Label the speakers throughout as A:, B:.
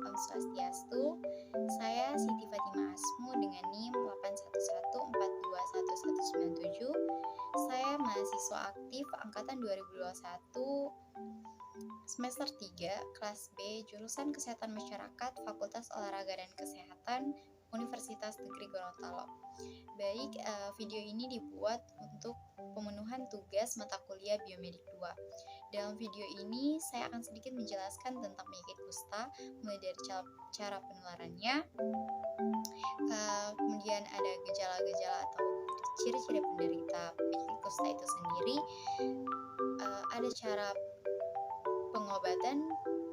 A: Om Swastiastu. Saya Siti Fatimah Asmu dengan NIM 811421197. Saya mahasiswa aktif angkatan 2021 semester 3 kelas B jurusan Kesehatan Masyarakat Fakultas Olahraga dan Kesehatan Universitas Negeri Gorontalo. Baik, video ini dibuat untuk pemenuhan tugas mata kuliah Biomedik 2. Dalam video ini saya akan sedikit menjelaskan tentang penyakit kusta, mulai dari cara penularannya, kemudian ada gejala-gejala atau ciri-ciri penderita penyakit kusta itu sendiri, ada cara pengobatan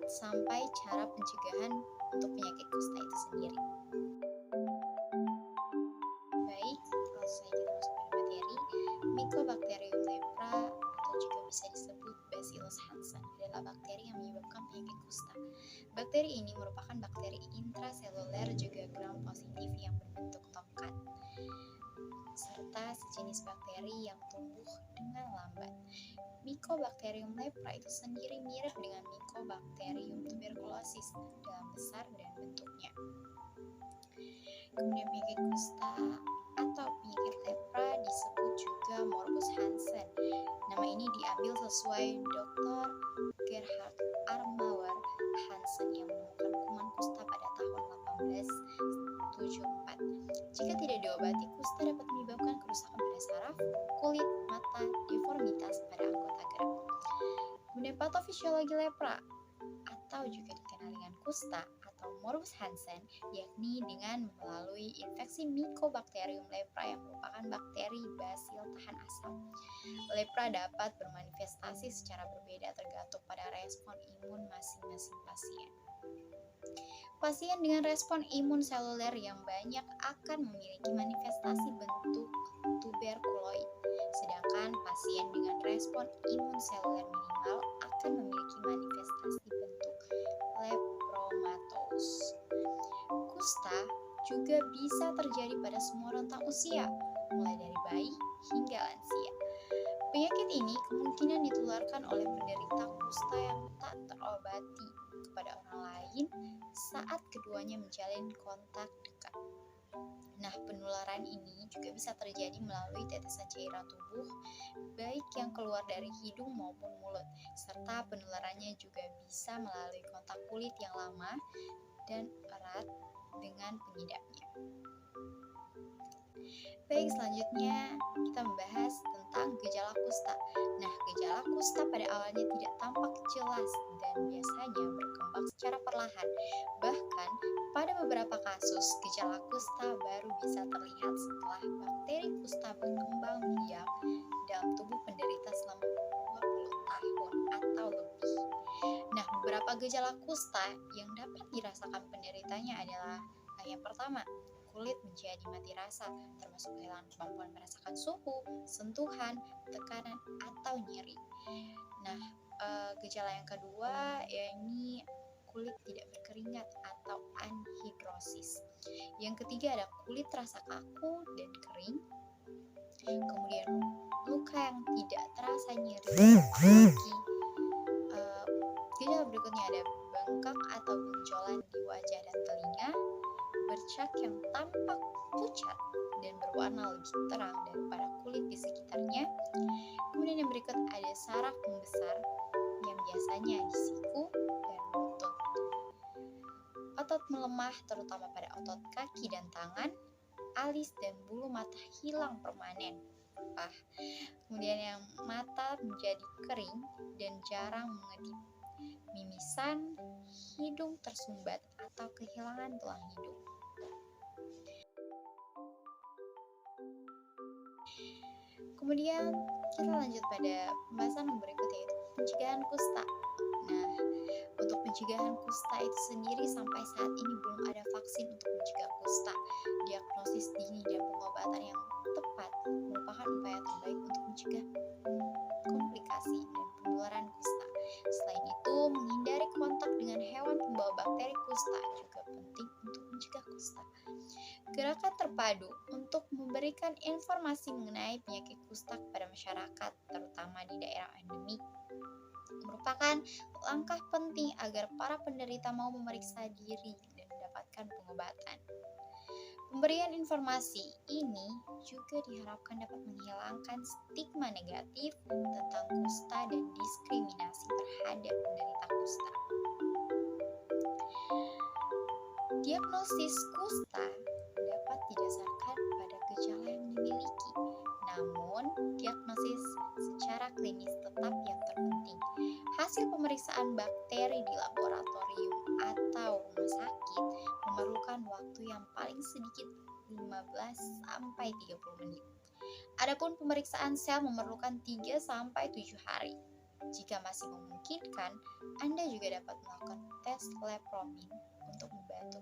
A: sampai cara pencegahan untuk penyakit kusta itu sendiri. Baik, langsung saja kita masuk pada materi. Mycobacterium lepra atau juga bisa disebut Bacillus Hansen adalah bakteri yang menyebabkan penyakit kusta. Bakteri ini merupakan bakteri intraseluler juga gram positif yang berbentuk tongkat, serta sejenis bakteri yang tumbuh dengan lambat. Mycobacterium lepra itu sendiri mirip dengan Mycobacterium tuberculosis dalam besar dan bentuknya. Kemudian penyakit kusta atau penyakit lepra disebut juga Morbus Hansen. Nama ini diambil sesuai Dr. Gerhard Armauer Hansen yang menemukan kuman kusta pada tahun 1874. Jika tidak diobati, kusta dapat menyebabkan kerusakan pada saraf, kulit, mata, deformitas pada anggota gerak. Kemudian patofisiologi lepra atau juga dikenal dengan kusta atau Morbus Hansen, yakni dengan melalui infeksi Mycobacterium lepra yang merupakan bakteri basil tahan asam. Lepra dapat bermanifestasi secara berbeda tergantung pada respon imun masing-masing pasien. Pasien dengan respon imun seluler yang banyak akan memiliki manifestasi bentuk tuberkuloid, sedangkan pasien dengan respon imun seluler minimal akan memiliki manifestasi bentuk lepromatous. Kusta juga bisa terjadi pada semua rentang usia, mulai dari bayi hingga lansia. Penyakit ini kemungkinan ditularkan oleh penderita kusta yang tak terobati kepada orang lain saat keduanya menjalin kontak dekat. Nah, penularan ini juga bisa terjadi melalui tetesan cairan tubuh, baik yang keluar dari hidung maupun mulut, serta penularannya juga bisa melalui kontak kulit yang lama dan erat dengan pengidapnya. Baik, selanjutnya kita membahas tentang gejala kusta. Nah, gejala kusta pada awalnya tidak tampak jelas dan biasanya berkembang secara perlahan. Bahkan, pada beberapa kasus, gejala kusta baru bisa terlihat setelah bakteri kusta berkembang biak dalam tubuh penderita selama 20 tahun atau lebih. Nah, beberapa gejala kusta yang dapat dirasakan penderitanya adalah yang pertama, kulit menjadi mati rasa, termasuk kehilangan kemampuan merasakan suhu, sentuhan, tekanan, atau nyeri. Nah, gejala yang kedua yakni kulit tidak berkeringat atau anhidrosis. Yang ketiga ada kulit terasa kaku dan kering. Kemudian luka yang tidak terasa nyeri lagi. Gejala berikutnya ada bengkak atau benjolan di wajah dan telinga, bercak yang tampak pucat dan berwarna lebih terang daripada kulit di sekitarnya. Kemudian yang berikut ada saraf membesar yang biasanya di siku dan lutut. Otot melemah terutama pada otot kaki dan tangan, alis dan bulu mata hilang permanen. Kemudian yang mata menjadi kering dan jarang mengedip. Mimisan, hidung tersumbat atau kehilangan tulang hidung. Kemudian kita lanjut pada pembahasan yang berikutnya, yaitu pencegahan kusta. Nah, untuk pencegahan kusta itu sendiri sampai saat ini belum ada vaksin untuk mencegah kusta. Diagnosis dini dan pengobatan yang tepat merupakan upaya terbaik untuk mencegah komplikasi dan penularan kusta. Selain itu, menghindari kontak dengan hewan pembawa bakteri kusta juga penting untuk mencegah kusta. Gerakan terpadu untuk memberikan informasi mengenai penyakit kusta kepada masyarakat, terutama di daerah endemik, merupakan langkah penting agar para penderita mau memeriksa diri dan mendapatkan pengobatan. Pemberian informasi ini juga diharapkan dapat menghilangkan stigma negatif tentang kusta dan diskriminasi terhadap penderita kusta. Diagnosis kusta dapat didasarkan pada gejala yang dimiliki, namun diagnosis secara klinis tetap yang terpenting. Hasil pemeriksaan bakteri di laboratorium atau rumah sakit memerlukan waktu yang paling sedikit 15-30 menit. Adapun pemeriksaan sel memerlukan 3-7 hari. Jika masih memungkinkan, Anda juga dapat melakukan tes lab promin untuk membantu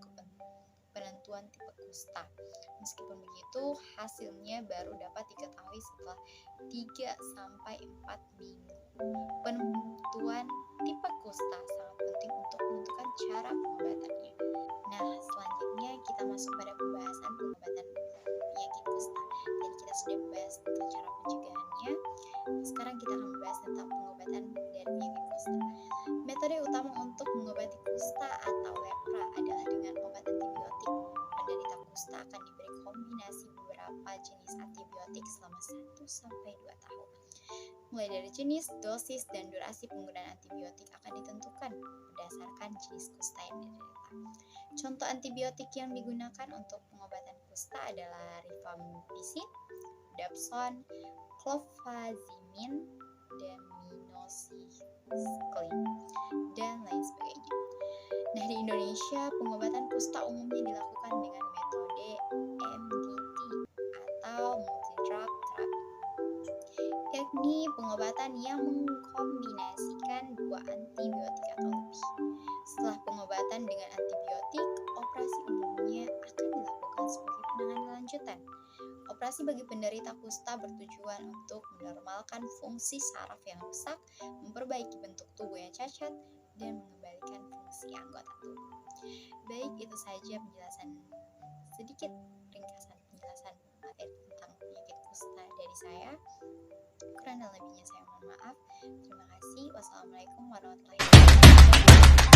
A: penentuan tipe kusta. Meskipun begitu, hasilnya baru dapat diketahui setelah 3-4 minggu. Penentuan tipe kusta sangat penting untuk menentukan cara pengobatannya. Nah, selanjutnya kita masuk pada pembahasan pengobatan penyakit kusta. Jadi kita sudah membahas tentang cara pencegahannya. Sekarang kita akan membahas tentang pengobatan dari penyakit kusta. Metode utama untuk mengobati kusta atau lepra adalah dengan obat antibiotik. Penderita kusta akan diberi kombinasi beberapa jenis antibiotik selama 1-2 tahun. Mulai dari jenis, dosis, dan durasi penggunaan antibiotik akan ditentukan berdasarkan jenis kusta yang diderita. Contoh antibiotik yang digunakan untuk pengobatan kusta adalah rifampicin, dapsone, clofazimine, dan minocycline, dan lain sebagainya. Nah, di Indonesia, pengobatan kusta umumnya dilakukan dengan metode MDT atau multi-drug therapy, yakni pengobatan yang mengkombinasikan 2 antibiotik atau lebih. Setelah pengobatan dengan antibiotik, operasi umumnya akan dilakukan sebagai penanganan lanjutan. Operasi bagi penderita kusta bertujuan untuk menormalkan fungsi saraf yang rusak, memperbaiki bentuk tubuh yang cacat, dan mengembalikan fungsi anggota tubuh. Baik, itu saja sedikit ringkasan penjelasan materi tentang penyakit kusta dari saya. Kurang dan lebihnya saya mohon maaf. Terima kasih. Wassalamualaikum warahmatullahi wabarakatuh.